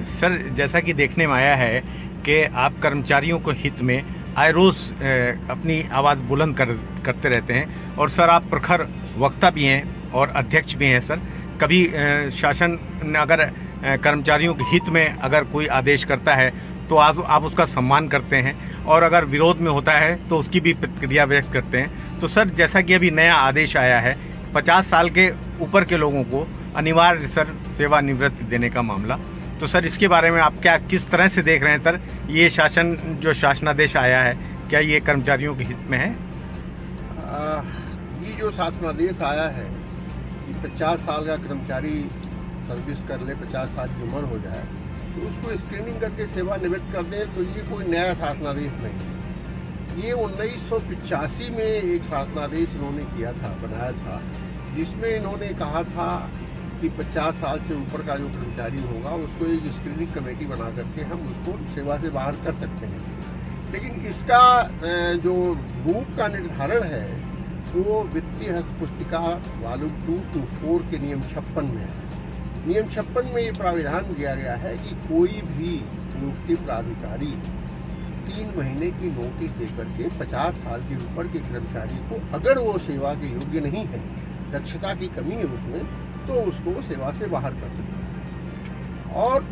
Sir, जैसा कि देखने में आया है कि आप कर्मचारियों को हित में आए रोज अपनी आवाज़ बुलंद करते रहते हैं और सर आप प्रखर वक्ता भी हैं और अध्यक्ष भी हैं सर। कभी शासन अगर कर्मचारियों के हित में अगर कोई आदेश करता है तो आप उसका सम्मान करते हैं और अगर विरोध में होता है तो उसकी भी प्रतिक्रिया व्यक्त करते हैं। तो सर, जैसा कि अभी नया आदेश आया है 50 साल के ऊपर के लोगों को अनिवार्य सर सेवानिवृत्ति देने का मामला, तो सर इसके बारे में आप किस तरह से देख रहे हैं सर? ये जो शासनादेश आया है, क्या ये कर्मचारियों के हित में है? ये जो शासनादेश आया है कि 50 साल का कर्मचारी सर्विस कर ले, 50 साल की उम्र हो जाए तो उसको स्क्रीनिंग करके सेवानिवृत्त कर दें, तो ये कोई नया शासनादेश नहीं है। ये 1985 में एक शासनादेश इन्होंने किया था, बनाया था, जिसमें इन्होंने कहा था कि 50 साल से ऊपर का जो कर्मचारी होगा उसको एक स्क्रीनिंग कमेटी बना करके हम उसको सेवा से बाहर कर सकते हैं। लेकिन इसका जो रूप का निर्धारण है वो वित्तीय हस्तपुस्तिका वॉल्यूम 2 to 4 के नियम 56 में है। नियम 56 में ये प्राविधान दिया गया है कि कोई भी नियुक्ति प्राधिकारी 3 महीने की नोटिस देकर के 50 साल के ऊपर के कर्मचारी को, अगर वो सेवा के योग्य नहीं है, दक्षता की कमी है उसमें, तो उसको सेवा से बाहर कर सकते हैं। और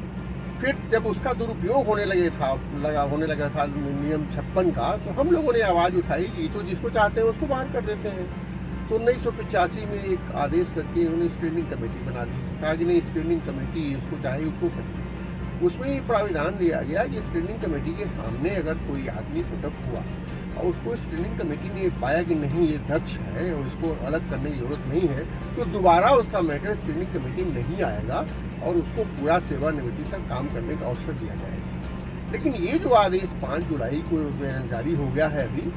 फिर जब उसका दुरुपयोग होने लगा था नियम 56 का, तो हम लोगों ने आवाज़ उठाई कि तो जिसको चाहते हैं उसको बाहर कर देते हैं। तो 1985 में एक आदेश करके उन्होंने स्क्रीनिंग कमेटी बना दी। कहा कि नहीं, स्क्रीनिंग कमेटी उसको चाहे उसको करिए। उसमें ये प्राविधान दिया गया कि स्क्रीनिंग कमेटी के सामने अगर कोई आदमी पुटअप हुआ और उसको स्क्रीनिंग कमेटी ने पाया कि नहीं ये दक्ष है और इसको अलग करने की जरूरत नहीं है, तो दोबारा उसका मैटर स्क्रीनिंग कमेटी नहीं आएगा और उसको पूरा सेवानिवृत्ति तक काम करने का अवसर दिया जाएगा। लेकिन ये जो आदेश 5 जुलाई को जारी हो गया है अभी,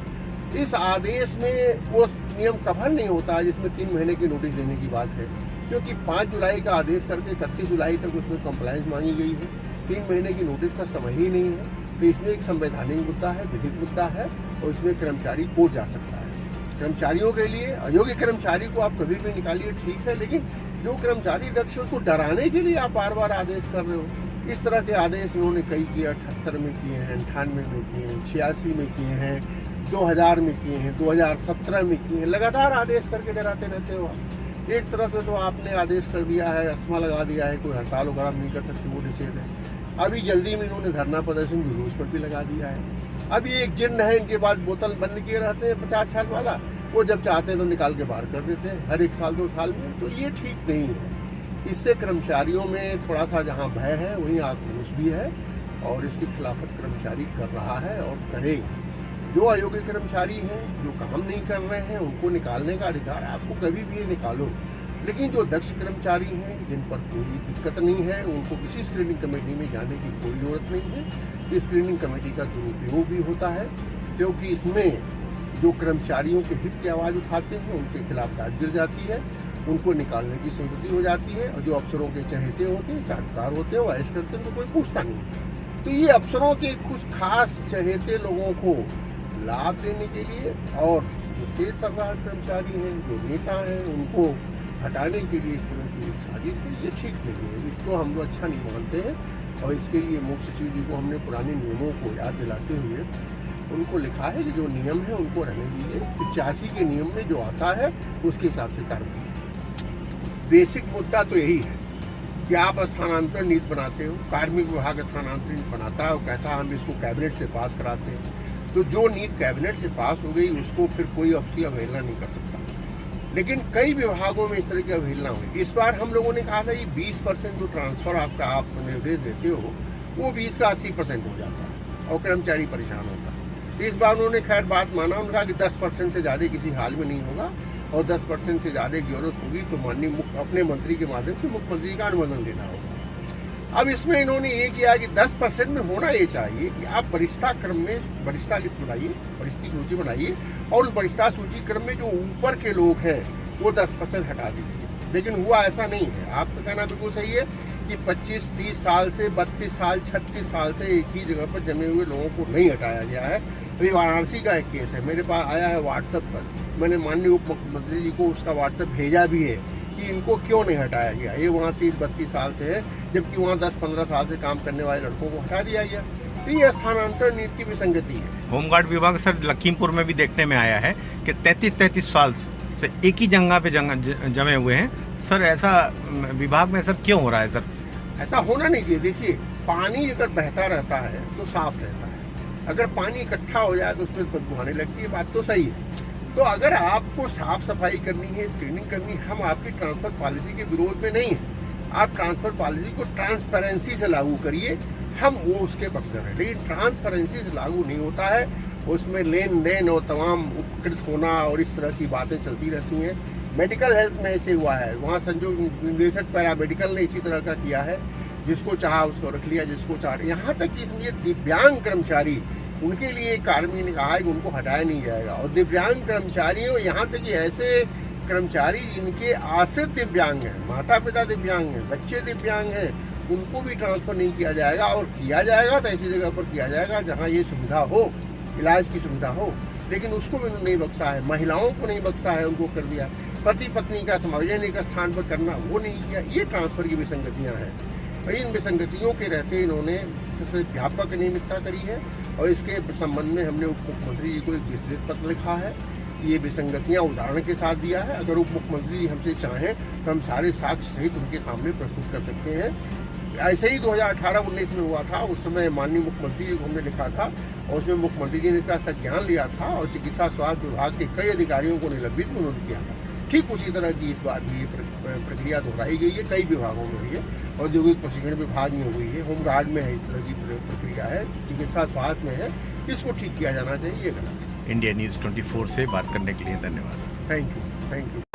इस आदेश में वो नियम कवर नहीं होता है जिसमें 3 महीने की नोटिस देने की बात है, क्योंकि 5 जुलाई का आदेश करके 31 जुलाई तक उसमें कंप्लायंस मांगी गई है। 3 महीने की नोटिस का समय ही नहीं है, तो इसमें एक संवैधानिक मुद्दा है, विधिक मुद्दा है और इसमें कर्मचारी कोर्ट जा सकता है। कर्मचारियों के लिए, अयोग्य कर्मचारी को आप कभी भी निकालिए, ठीक है, लेकिन जो कर्मचारी दक्ष है उसको डराने के लिए आप बार बार आदेश कर रहे हो। इस तरह के आदेश उन्होंने कई किए, 78 में किए हैं, 98 में किए हैं, 86 में किए हैं, 2000 में किए हैं, 2017 में किए हैं। लगातार आदेश करके डराते रहते हो आप। एक तरह से तो आपने आदेश कर दिया है, अस्मा लगा दिया है, कोई हड़ताल वगैरह नहीं कर सकते, वो निषेध है। अभी जल्दी में इन्होंने धरना प्रदर्शन जुलूस पर भी लगा दिया है। अभी एक जिन्न है, इनके पास बोतल बंद किए रहते हैं 50 साल वाला, वो जब चाहते हैं तो निकाल के बाहर कर देते हैं हर 1 साल 2 साल में। तो ये ठीक नहीं है। इससे कर्मचारियों में थोड़ा सा जहाँ भय है वहीं आक्रोश भी है और इसकी खिलाफत कर्मचारी कर रहा है और करेगा। जो अयोग्य कर्मचारी हैं, जो काम नहीं कर रहे हैं, उनको निकालने का अधिकार आपको कभी भी निकालो। लेकिन जो दक्ष कर्मचारी हैं, जिन पर कोई दिक्कत नहीं है, उनको किसी स्क्रीनिंग कमेटी में जाने की कोई जरूरत नहीं है। इस स्क्रीनिंग कमेटी का दुरुपयोग भी होता है, क्योंकि इसमें जो कर्मचारियों के हित की आवाज़ उठाते हैं उनके खिलाफ दाद गिर जाती है, उनको निकालने की स्वीकृति हो जाती है और जो अफसरों के चहेते होते हैं, चाटकार होते हैं, वो ऐश करते हैं, तो कोई पूछता नहीं। तो ये अफसरों के कुछ खास चहेते लोगों को लाभ देने के लिए और जो तेज सरकार कर्मचारी हैं, जो नेता हैं, उनको हटाने के लिए इस तरह की एक साजिश है। ये ठीक नहीं है, इसको हम लोग अच्छा नहीं मानते हैं और इसके लिए मुख्य सचिव जी को हमने पुराने नियमों को याद दिलाते हुए उनको लिखा है कि जो नियम है उनको रहने दीजिए। 85 के नियम में जो आता है उसके हिसाब से कार्रवाई। बेसिक मुद्दा तो यही है कि आप स्थानांतरण नीति बनाते हो, कार्मिक विभाग स्थानांतरण नीति बनाता है और कहता है हम इसको कैबिनेट से पास कराते हैं। तो जो नीति कैबिनेट से पास हो गई उसको फिर कोई अफसर अवहेलना नहीं कर सकता। लेकिन कई विभागों में इस तरह की अवहेलना हुई। इस बार हम लोगों ने कहा था कि 20% जो ट्रांसफर आप निर्देश देते हो वो 20 का 80% हो जाता है और कर्मचारी परेशान होता है। इस बार उन्होंने खैर बात माना, उन्होंने कहा कि 10% से ज़्यादा किसी हाल में नहीं होगा और 10% से ज़्यादा की जरूरत होगी तो माननीय अपने मंत्री के माध्यम से मुख्यमंत्री का अनुमोदन लेना होगा। अब इसमें इन्होंने ये किया कि 10% में होना ये चाहिए कि आप वरिष्ठता क्रम में वरिष्ठता लिस्ट बनाइए, वरिष्ठ सूची बनाइए और उस वरिष्ठता सूची क्रम में जो ऊपर के लोग हैं वो 10% हटा दीजिए। लेकिन हुआ ऐसा नहीं है। आपका कहना बिल्कुल सही है कि 25-30 साल से 32 साल 36 साल से एक ही जगह पर जमे हुए लोगों को नहीं हटाया गया है। अभी वाराणसी का एक केस है, मेरे पास आया है व्हाट्सएप पर, मैंने माननीय उप मुख्यमंत्री जी को उसका व्हाट्सएप भेजा भी है कि इनको क्यों नहीं हटाया गया। ये वहाँ 30-32 साल से है, जबकि वहाँ 10-15 साल से काम करने वाले लड़कों को हटा दिया गया। तो ये स्थानांतरण नीति की विसंगति है। होमगार्ड विभाग सर लखीमपुर में भी देखने में आया है कि 33 साल से एक ही जगह पे जमे हुए हैं। सर ऐसा विभाग में सर क्यों हो रहा है सर? ऐसा होना नहीं चाहिए। देखिए, पानी अगर बहता रहता है तो साफ रहता है, अगर पानी इकट्ठा हो जाए तो उसमें बदबू आने लगती है। बात तो सही है। तो अगर आपको साफ सफाई करनी है, स्क्रीनिंग करनी है, हम आपकी ट्रांसफर पॉलिसी के विरोध में नहीं है। आप ट्रांसफर पॉलिसी को ट्रांसपेरेंसी से लागू करिए, हम वो उसके पक्षधर हैं। लेकिन ट्रांसपेरेंसी से लागू नहीं होता है, उसमें लेन देन और तमाम उपकृत होना और इस तरह की बातें चलती रहती हैं। मेडिकल हेल्थ में ऐसे हुआ है, वहाँ संजोग निदेशक पैरामेडिकल ने इसी तरह का किया है, जिसको चाहा उसको रख लिया, जिसको चाहा। यहाँ तक कि इसमें दिव्यांग कर्मचारी, उनके लिए कार्मिक ने कहा है कि उनको हटाया नहीं जाएगा। और दिव्यांग कर्मचारियों, यहाँ तक कि ऐसे कर्मचारी जिनके आश्रित दिव्यांग हैं, माता पिता दिव्यांग हैं, बच्चे दिव्यांग हैं, उनको भी ट्रांसफर नहीं किया जाएगा। और किया जाएगा तो ऐसी जगह पर किया जाएगा जहाँ ये सुविधा हो, इलाज की सुविधा हो। लेकिन उसको भी नहीं बख्शा है, महिलाओं को नहीं बख्शा है, उनको कर दिया। पति पत्नी का सार्वजनिक स्थान पर करना, वो नहीं किया। ये ट्रांसफर की विसंगतियाँ हैं और इन विसंगतियों के रहते इन्होंने सबसे व्यापक अनियमितता करी है। और इसके संबंध में हमने उप मुख्यमंत्री जी को एक विस्तृत पत्र लिखा है। ये विसंगतियां उदाहरण के साथ दिया है। अगर उप मुख्यमंत्री जी हमसे चाहें तो हम सारे साक्ष्य सहित उनके सामने प्रस्तुत कर सकते हैं। ऐसे ही 2018-19 में हुआ था, उस समय माननीय मुख्यमंत्री जी को हमने लिखा था और उसमें मुख्यमंत्री जी ने इसका संज्ञान लिया था और चिकित्सा स्वास्थ्य विभाग के कई अधिकारियों को निलंबित उन्होंने किया था। ठीक उसी तरह की इस बार भी प्रक्रिया दोहराई गई है, कई विभागों में हुई है। औद्योगिक प्रशिक्षण विभाग में हुई है, होमगार्ड में है, इस तरह की प्रक्रिया है, चिकित्सा स्वास्थ्य में है। इसको ठीक किया जाना चाहिए, ये गलत है। इंडिया न्यूज़ 24 से बात करने के लिए धन्यवाद। Thank you.